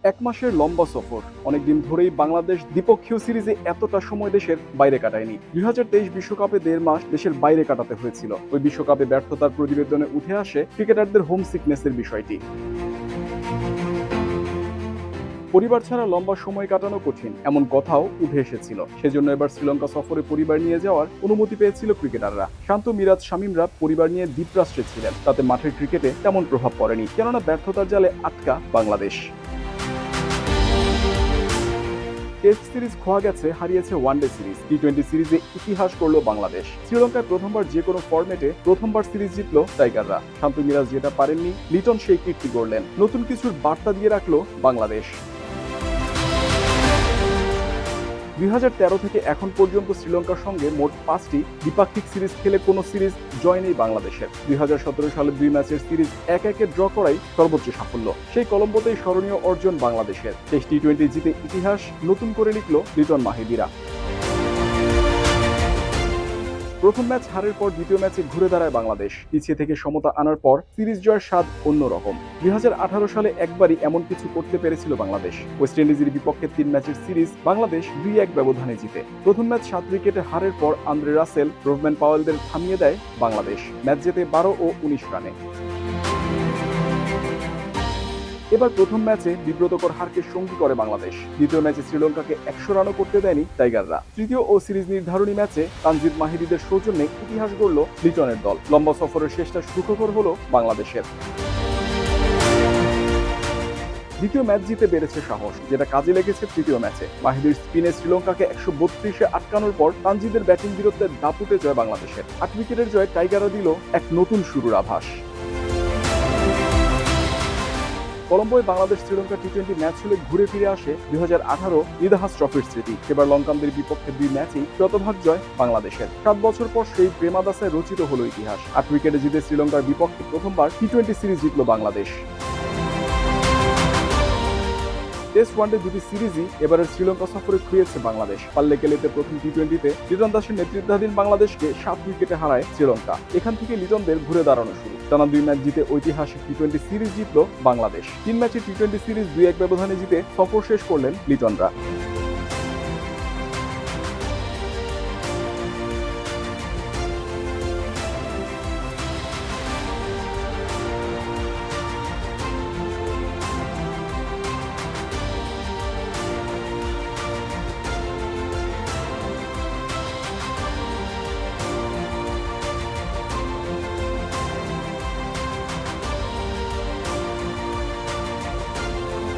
এক মাসের লম্বা সফর, অনেকদিন ধরেই বাংলাদেশ দ্বিপক্ষীয় সিরিজে এতটা সময় দেশের বাইরে কাটায়নি। ২০২৩ বিশ্বকাপে ১.৫ মাস দেশের বাইরে কাটাতে হয়েছিল। ওই বিশ্বকাপে ব্যর্থতার প্রতিবেদনে উঠে আসে ক্রিকেটারদের হোম সিকনেসের বিষয়টি। পরিবার ছাড়া লম্বা সময় কাটানো কঠিন, এমন কথাও উঠে এসেছিল। সেজন্য এবার শ্রীলঙ্কা সফরে পরিবার নিয়ে যাওয়ার অনুমতি পেয়েছিল ক্রিকেটাররা। শান্ত, মিরাজ, শামীমরা পরিবার নিয়ে দ্বীপরাষ্ট্রে ছিলেন। তাতে মাঠের ক্রিকেটে তেমন প্রভাব পড়েনি, কেননা ব্যর্থতার জালে আটকা বাংলাদেশ। টেস্ট সিরিজ খোয়া গেছে, হারিয়েছে ওয়ানডে সিরিজ। টি-20 সিরিজে ইতিহাস করলো বাংলাদেশ। শ্রীলঙ্কায় প্রথমবার যে কোনো ফরম্যাটে প্রথমবার সিরিজ জিতলো টাইগাররা। শান্ত, মিরাজ যেটা পারেননি, লিটন সেই কীর্তি গড়লেন। নতুন কিছুর বার্তা দিয়ে রাখলো বাংলাদেশ। ২০১৩ থেকে এখন পর্যন্ত শ্রীলঙ্কার সঙ্গে মোট ৫টি দ্বিপাক্ষিক সিরিজ খেলে কোনো সিরিজ জয় নেই বাংলাদেশের। ২০১৭ সালে ২ ম্যাচের সিরিজ ১-১ ড্র করাই সর্বোচ্চ সাফল্য। সেই কলম্বোতেই স্মরণীয় অর্জন বাংলাদেশের। টেস্ট টি-20 জিতে ইতিহাস নতুন করে লিখল লিটন মাহিদিরা। প্রথম ম্যাচ হারের পর দ্বিতীয় ম্যাচে ঘুরে দাঁড়ায় বাংলাদেশ। পিছিয়ে থেকে সমতা আনার পর সিরিজ জয়ের স্বাদ অন্যরকম। ২০১৮ সালে একবারই এমন কিছু করতে পেরেছিল বাংলাদেশ। ওয়েস্ট ইন্ডিজের বিপক্ষে ৩ ম্যাচের সিরিজ বাংলাদেশ ২-১ ব্যবধানে জিতে। প্রথম ম্যাচ ৭ উইকেটে হারের পর আন্দ্রে রাসেল, রোভম্যান পাওয়েলদের থামিয়ে দেয় বাংলাদেশ। ম্যাচ জেতে ১২ ও ১৯ রানে। এবার প্রথম ম্যাচে বিব্রতকর হারকে সঙ্গী করে বাংলাদেশ। দ্বিতীয় ম্যাচে শ্রীলঙ্কাকে ১০০ রানও করতে দেয়নি টাইগাররা। তৃতীয় ও সিরিজ নির্ধারণী ম্যাচে তানজিদ মাহিদিদের সৌজন্যে ইতিহাস গড়ল লিটনের দল। লম্বা সফরের শেষটা সুখকর হলো বাংলাদেশের। দ্বিতীয় ম্যাচ জিতে বেড়েছে সাহস, যেটা কাজে লেগেছে তৃতীয় ম্যাচে। মাহিদির স্পিনে শ্রীলঙ্কাকে ১৩২-এ আটকানোর পর তানজিদের ব্যাটিং বীরত্বের দাপুটে জয় বাংলাদেশের। ৮ উইকেটের জয় টাইগাররা দিল এক নতুন শুরুর আভাস। কলম্বোয় বাংলাদেশ শ্রীলঙ্কা টি-20 ম্যাচ হলে ঘুরে ফিরে আসে ২০১৮ নিদাহাস ট্রফির স্মৃতি। এবার লঙ্কানদের বিপক্ষে ২ ম্যাচেই শতভাগ জয় বাংলাদেশের। ৭ বছর পর সেই প্রেমাদাসায় রচিত হলো ইতিহাস। ৮ উইকেটে জিতে শ্রীলঙ্কার বিপক্ষে প্রথমবার টি-20 সিরিজ জিতল বাংলাদেশ। টেস্ট ওয়ানডে দুটি সিরিজই এবারের শ্রীলঙ্কা সফরে খুঁয়েছে বাংলাদেশ। পাল্লেকেলেতে প্রথম টি-20-তে লিটন দাসের নেতৃত্বাধীন বাংলাদেশকে ৭ উইকেটে হারায় শ্রীলঙ্কা। এখান থেকে লিটনদের ঘুরে দাঁড়ানো শুরু। টানা ২ ম্যাচ জিতে ঐতিহাসিক টি-20 সিরিজ জিতল বাংলাদেশ। ৩ ম্যাচে টি-20 সিরিজ ২-১ ব্যবধানে জিতে সফর শেষ করলেন লিটনরা।